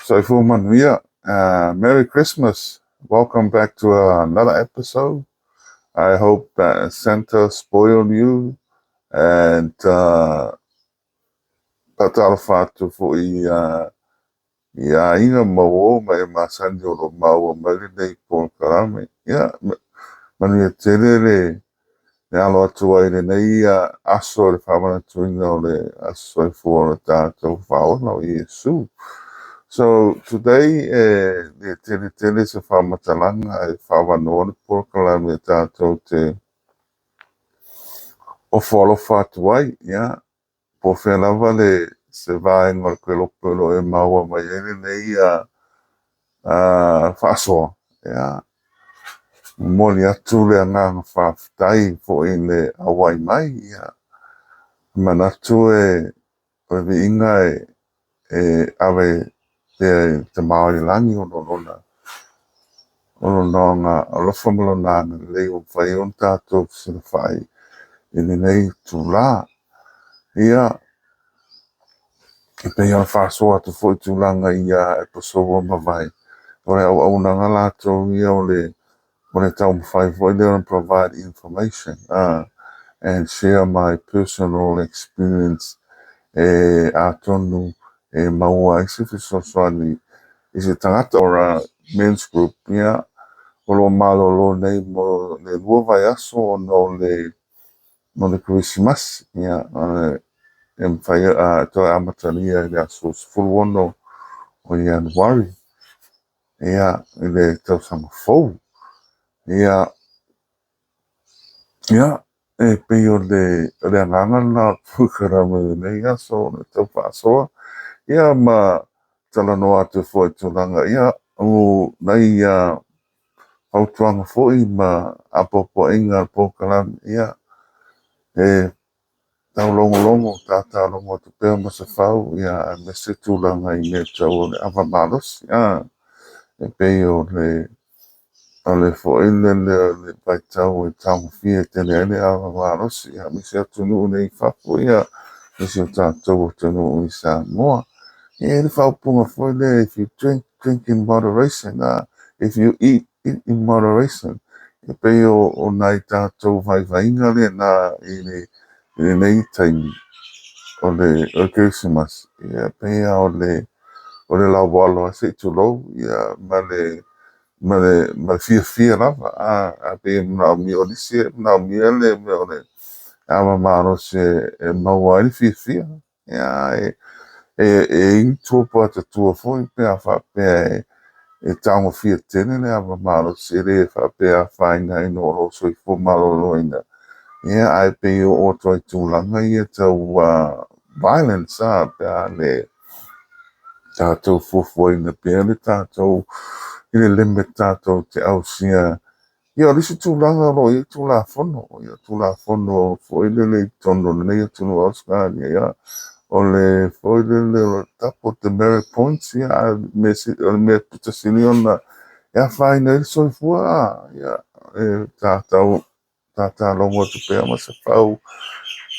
So, Manuia, Merry Christmas. Welcome back to another episode. I hope that Santa spoiled you and patala fatu fo i inga mawo mai masandi o lo mawo mai nei por karame. Ya, Manuia telele ne alo atu ai le nei aso le whamana tuinga o le aso i fo o le tātou whaona o Iesu. So today, the tele se whamatalanga e whawanoa le porokalame tātou te o wholofa atu ai, ia. Po whenava le se vaenga le koe lopelo e maua mai ene nei whaasoa, ia. Moli atu le anganga whaafitai fo i le awai mai, ia. Manatu o vi inga ave te maori langi o lona. Ono nonga alofa malonanga lei o whai on tātou sila whai i nei tū la. Ia, i pei ana whaasoa atu fo i tū langa ia e pasoa mawai. Ore au nanga lātou ia o le tau mawhai fo i leo provide information and share my personal experience atonu maua isi fisosoani isi tangata ora men's group ia. Olo malolo nei mo le lua vai aso no le Christmas ia mwhai to amatalia ia so sfulu ono o Januari ia le tausanga fou ia pei o le anganga na pukarama nei aso le tau whaasoa ia ma talanoa atu fo i tūlanga ia o nei autuanga foi ma apopo inga pokalam ia tau longo tata longo tu pea ma se fau ia me se tūlanga i me tau le avamalos ia pei o le foi le pai tau e tau fie tene ene avamalos ia me se atunu nei fapu ia me se tātou tunu i sa moa ia le fau punga foi le if you drink in moderation if you eat in moderation. E pei o nai tātou vai le na i nei taimi o le Christmas. Ia pei o le lau walo a se lou ia ma le fia lava a pei mnau mi o lisi mnau mi ele me o le ama maro se maua i fia. Ia i tūpa te tua foi pea wha pea tango fia tene le ava malo sere fa pe a faina ino o so i fo malo loina. Ia ai pe o toi tūlanga ia tau violence pe a le tātou fufuaina pe le tātou i le leme tātou te ausia. Ia lisi tūlanga lo i tūla fono. Ia tūla fono fo i le tono nei tunu Australia ia. O le foi le tapo te merit points ia me puta siliona ia faina il soifua ia tātau longo tu pea ma se fau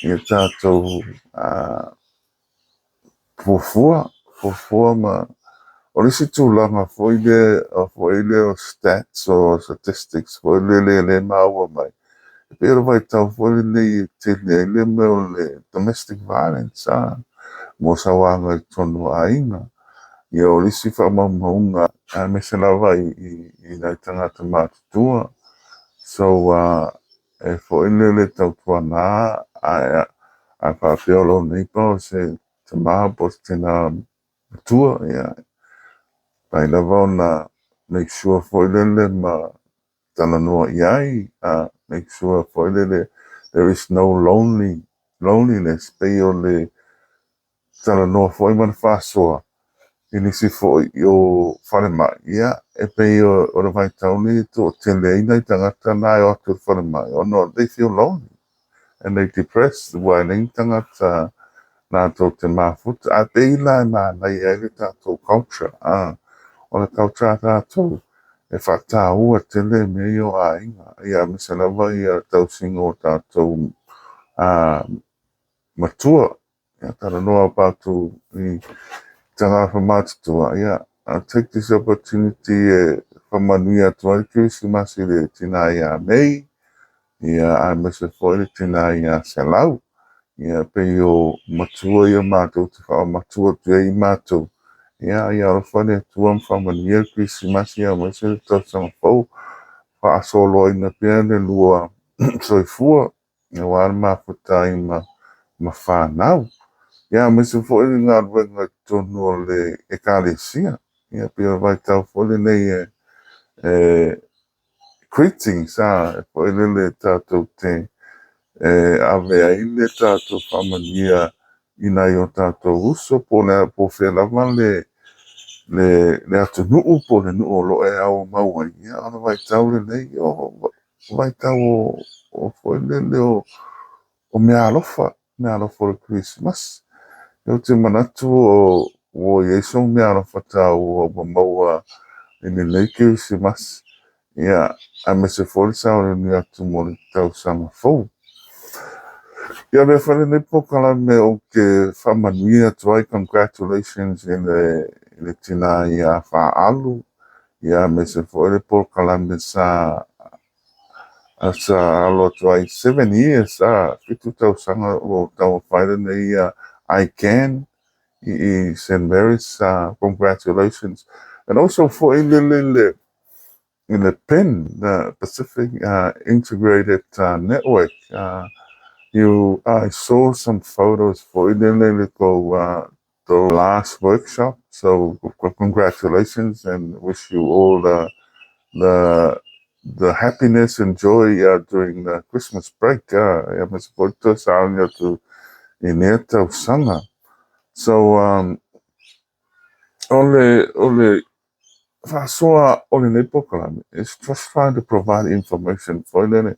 ia tātou fufua ma o lisi tūlanga foi le o stats o statistics foi le maua mai pero vai tau foi le tele le me o le domestic violence mo sa wanga i tonu ainga ia o lisi whamamaunga me se lava i nai tangata mātutua so e fo le tau tuana a whaapeolo nei pa o se te maha po se tena matua ia pai lava ona make sure fo le ma tala noa iai make sure fo le there is no loneliness pei o le tala noa fo i mana whaasoa inisi fo i o whanema ia e pei o le vai tauni to tele ina i tangata na i o atu whanema o no they feel lonely and they depressed wai nei tangata na to te mafuta a pei la ma na i ele tato culture o le culture tato e whata ua tele me i o a inga ia misa lava i a tau singo tato matua ia tala noa patu i tanga fa mātutua ia I'll take this opportunity from Manuia to Christmas tina ia May. Ia a mese foi tina ia Selau. Ia pe o matua ia mātou te whao matua te i mātou. Ia o whane tuam whamanuia Christmas ia mese tau sanga fau. Wha solo ina pia le lua soifua. Ia wāna mafuta i ma whanau. Ia mese foi ngā ruenga tonu o le ekalesia. Ia pia vai tau foi nei greetings foi le tātou te ave ai le tātou whamania ina i o tātou uso po whelama le atu nuu po le nuu o lo e au maua ia ana vai tau le nei vai tau o foi le o mea alofa le Christmas. Eu te manatu o Yesu mea alofa tau o maua ini nei Christmas. Ia a mese foi sa o ni atu mo le tau sanga fou. Ia me whare nei pokala me o ke whamanuia tuai congratulations in le tina ia whaalu. Ia me se whare pokala me sa alo tuai 7 years fitu tau sanga o tau whaere nei I can i St. Mary's congratulations. And also for in the PIN, the Pacific Integrated Network. I saw some photos for the last workshop. So congratulations and wish you all the happiness and joy during the Christmas break. So ole Fasoa ole pokala is just trying to provide information for them.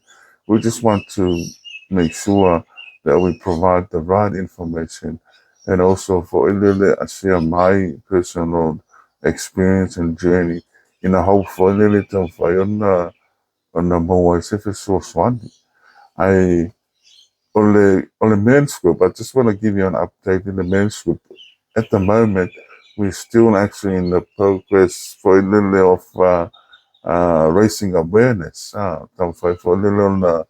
We just want to make sure that we provide the right information, and also for Ilele, I share my personal experience and journey in a hope for Ilele to on the more if it's so swan. I on the men's group, I just want to give you an update in the men's group. At the moment, we're still actually in the progress for a little of raising awareness. For a little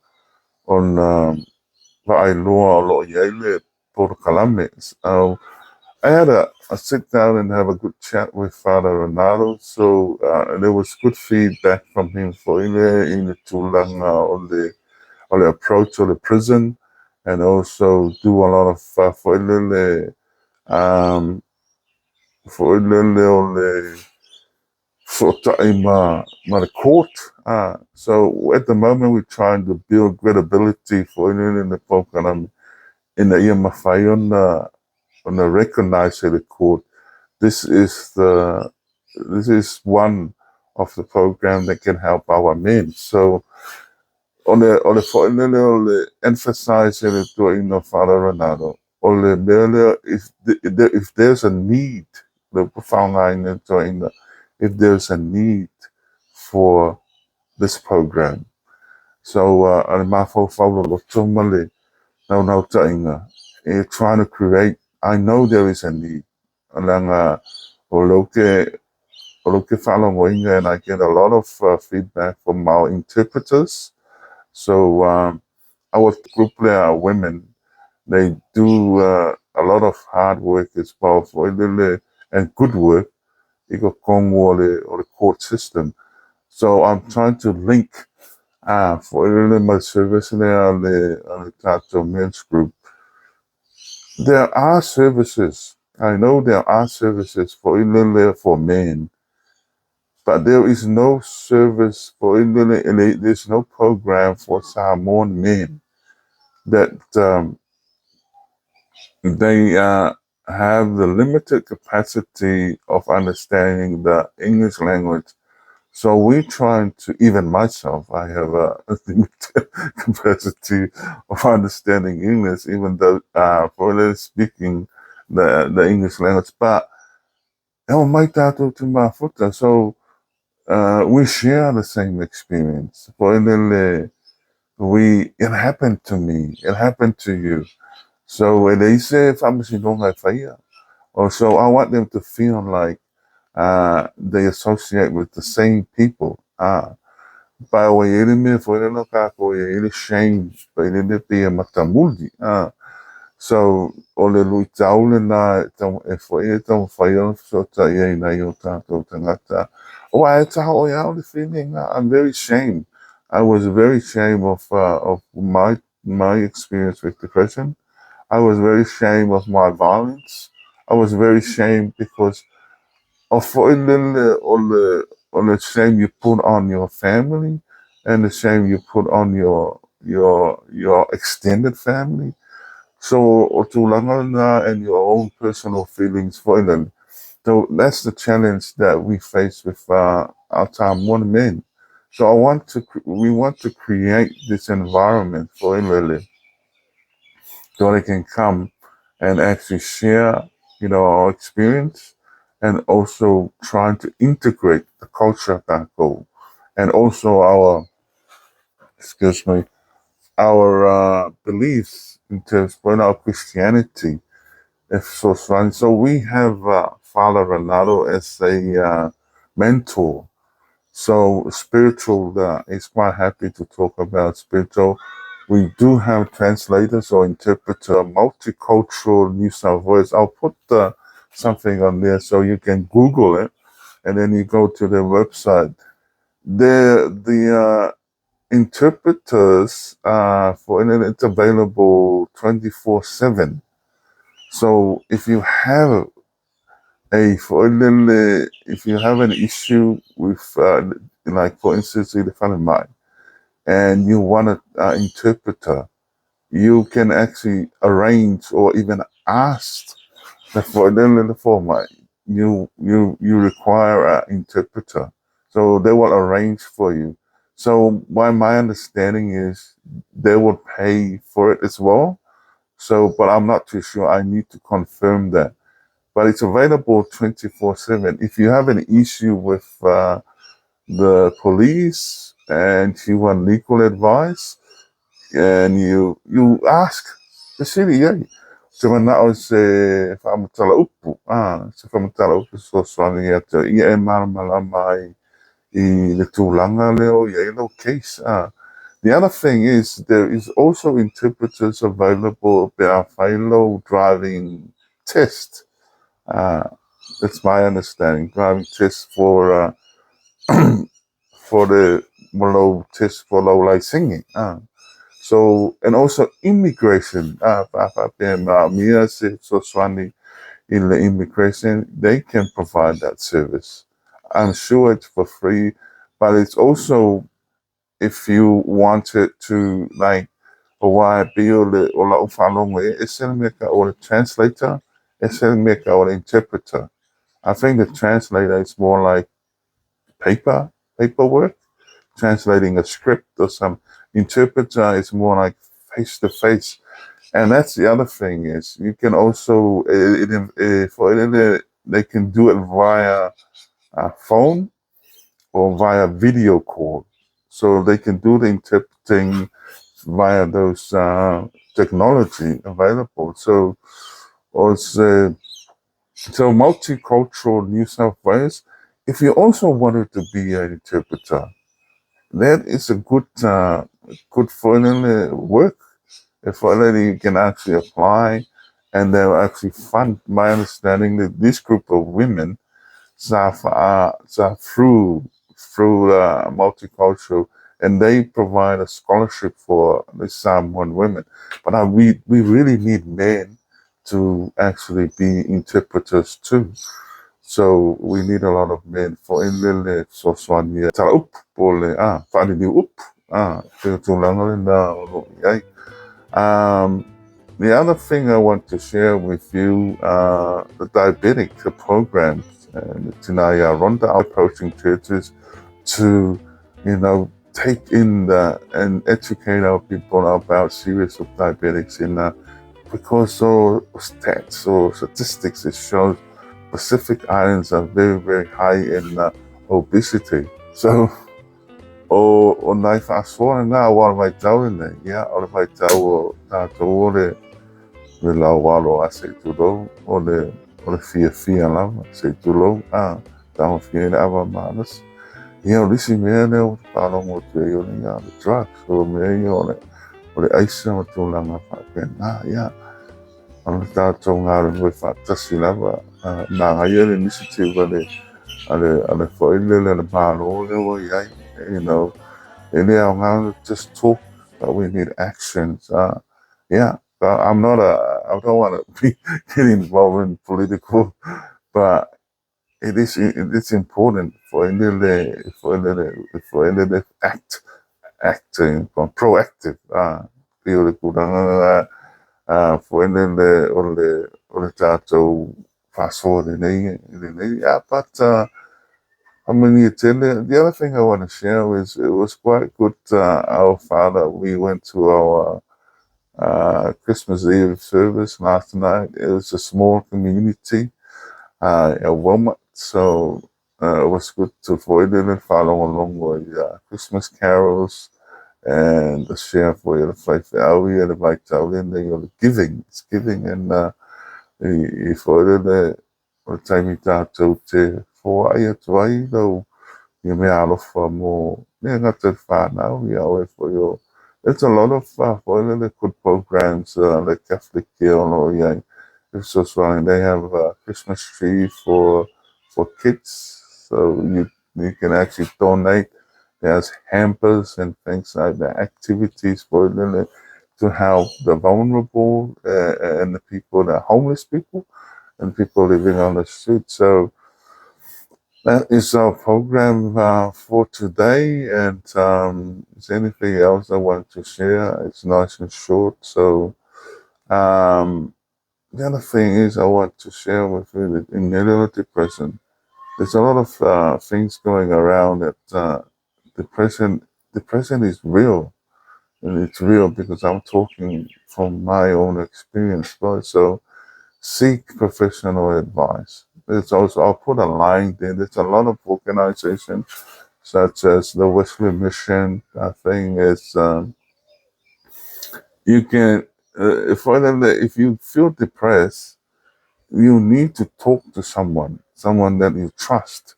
on Vailoa o Yale Portocalame. I had a sit down and have a good chat with Father Ronaldo. So there was good feedback from him for in the Tulanga on the approach to the prison, and also do a lot of for the court. So at the moment we're trying to build credibility for in the program in the EMFI on the recognized court. This is one of the program that can help our men. So on the emphasize it to Father Ronaldo. If there's a need, the profound if there's a need for this program. So I'm trying to create. I know there is a need. And and I get a lot of feedback from our interpreters. So our group there are women. They do a lot of hard work as well for and good work. Or the court system. So I'm trying to link for my service there on the Tato Men's Group. There are services. I know there are services for men, but there is no service for there's no program for Samoan men that they have the limited capacity of understanding the English language. So we're trying to, even myself, I have a limited capacity of understanding English, even though for speaking the English language. But so we share the same experience. It happened to me, it happened to you. So when they say, so I want them to feel like they associate with the same people. Pa o ele me foi no kako ele shame, pa ele me pe matamuli. So o le lui taule na e foi e tau whai o so ta i na i o tātou tangata. O ai taha o ia o le feeling, I'm very ashamed. I was very ashamed of my experience with depression. I was very ashamed of my violence. I was very ashamed because of all the shame you put on your family and the shame you put on your extended family. So o tūlanga na and your own personal feelings for them. So that's the challenge that we face with our time one men. So we want to create this environment for Ilele so they can come and actually share, our experience and also trying to integrate the culture that go and also our beliefs in terms of our Christianity. If so, so we have Father Renato as a mentor. So spiritual is quite happy to talk about spiritual. We do have translators or interpreter, multicultural New South Wales. I'll put something on there so you can Google it, and then you go to their website. The interpreters for internet, it's available 24/7. So if you have if you have an issue with, like for instance, with a friend of mine, and you want an interpreter, you can actually arrange or even ask that for the format. You require an interpreter, so they will arrange for you. So my understanding is they will pay for it as well. So, but I'm not too sure. I need to confirm that. But it's available 24/7. If you have an issue with the police and you want legal advice, and you ask the city, yeah. So when I was if I'm tala upu, so if I'm tala upu so swami at ia malamai I le tūlanga leo ia no case. The other thing is there is also interpreters available for Philo driving test. That's my understanding. Driving test for for the low test for low light singing. So and also immigration. Mia so Swani in the immigration, they can provide that service. I'm sure it's for free, but it's also if you wanted to like why build it or la ufalonge, it's or the translator, it's or the interpreter. I think the translator is more like paperwork, translating a script or some interpreter is more like face to face. And that's the other thing is you can also they can do it via phone or via video call, so they can do the interpreting via those technology available. So also so multicultural New South Wales. If you also wanted to be an interpreter, that is a good for work. If already you can actually apply, and they'll actually fund. My understanding that this group of women are through multicultural, and they provide a scholarship for the Samoan women. But we really need men to actually be interpreters too. So we need a lot of men for in the so swanya tala up pole fali di up te tulanga na the other thing I want to share with you, the diabetic programs, and Tinaya Ronda are approaching churches to, take in and educate our people about serious of diabetics because so stats or statistics it shows Pacific Islands are very, very high in obesity. So o nai whaasora ngā wala mai tau nei, o le mai tau o tātou o le lau walo a se tulou, o le fia lava se tulou, Tama fiena ava malas. Ia o lisi mea lea o palongo te o le ia le drugs o mea o le aisa o tūlanga whapena. Ia, ana tātou ngā renoi whatasi lava. Nā ngai ele initiative ale whaile le mālo le o iai. You know, ele au ngā just talk, but we need actions. Yeah, but I don't want to be get involved in political, but it is important for any acting proactive. Pio le kuranga for any o le tātou whasoa le nei. Yeah, but I mean, the other thing I want to share is it was quite good. Our father, we went to our Christmas Eve service last night. It was a small community, a Wilmot, so it was good to avoid it and follow along with Christmas carols and the share for the faith we had like the giving, it's giving and if I did the time it out to for I try though you may alofa mo me ngata whanau ia oe for your there's a lot of for the good programs like Catholic Care or yeah it's just fine. They have a Christmas tree for kids so you can actually donate. There's hampers and things like that, activities for them to help the vulnerable and the people, the homeless people and people living on the street. So that is our program for today. And is there anything else I want to share? It's nice and short. So the other thing is I want to share with you that in reality present, there's a lot of things going around that the present is real. And it's real because I'm talking from my own experience, right? So seek professional advice. There's also, I'll put a line there. There's a lot of organizations such as the Wesley Mission. I think is you can for them if you feel depressed, you need to talk to someone that you trust.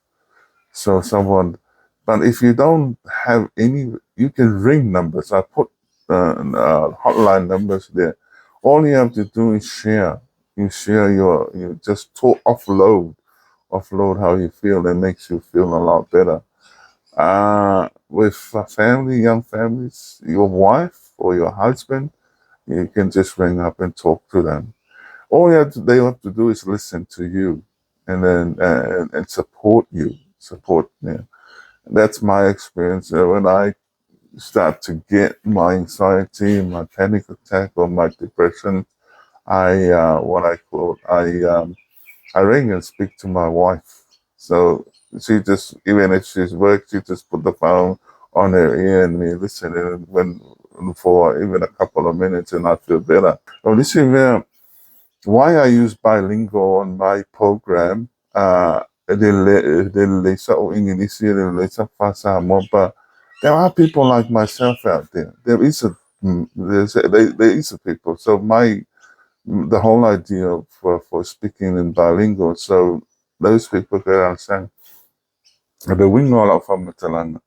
So someone, but if you don't have any, you can ring numbers. I put hotline numbers there. All you have to do is share. You share you just talk, offload how you feel. It makes you feel a lot better. With family, young families, your wife or your husband, you can just ring up and talk to them. All they have to do is listen to you, and then and support you, support them. That's my experience. When I start to get my anxiety, my panic attack, or my depression, I what I call I ring and speak to my wife. So she just, even if she's work, she just put the phone on her ear and me listen and when for even a couple of minutes and I feel better. Oh, listen, why I use bilingual on my program, sa o Indonesia, sa fasa mo, but there are people like myself out there. There is a people. So the whole idea for speaking in bilingual, so those people can understand. The wingola from Matalanga.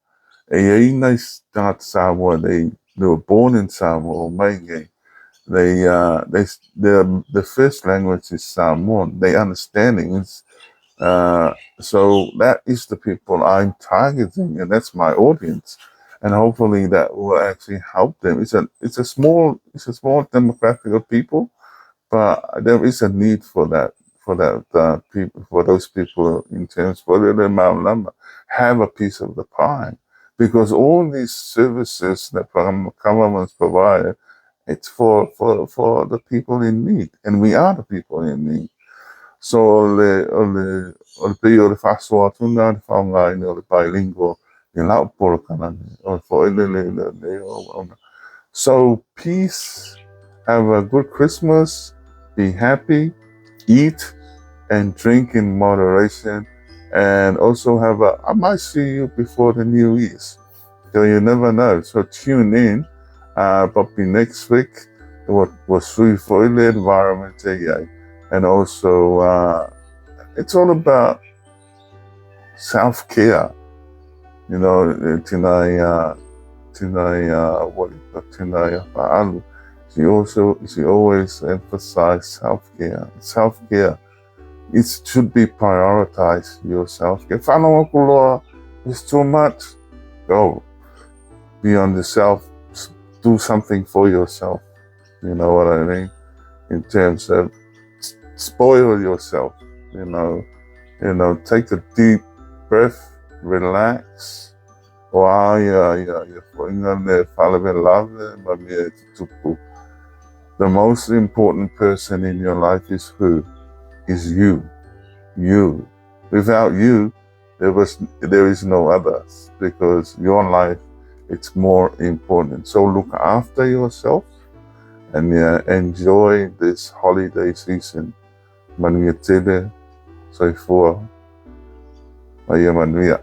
Start Samoa. They were born in Samoa or Mainge. The first language is Samoan. They understanding is so that is the people I'm targeting, and that's my audience, and hopefully that will actually help them. It's a small demographic of people, but there is a need for that people, for those people in terms whether they're Maulama have a piece of the pie, because all these services that governments provide, it's for the people in need, and we are the people in need. So o le pei o le whaasoa tuna le whaonga ina o le bilingual ni lau poro kanani o fo so peace, have a good Christmas, be happy, eat and drink in moderation, and also I might see you before the New Year's. So you never know. So tune in. But next week, what was free for the environment, and also it's all about self-care. You know, Tinaya Pa'alu. She always emphasized self-care. Self-care, it should be prioritized, your self-care. Whanau kuloa is too much. Go beyond yourself. Do something for yourself. You know what I mean? In terms of spoil yourself. You know, take a deep breath, relax. The most important person in your life is who? Is you. You. Without you, there is no others, because your life, it's more important. So look after yourself and enjoy this holiday season. Manuia tele, soifua, maia manuia.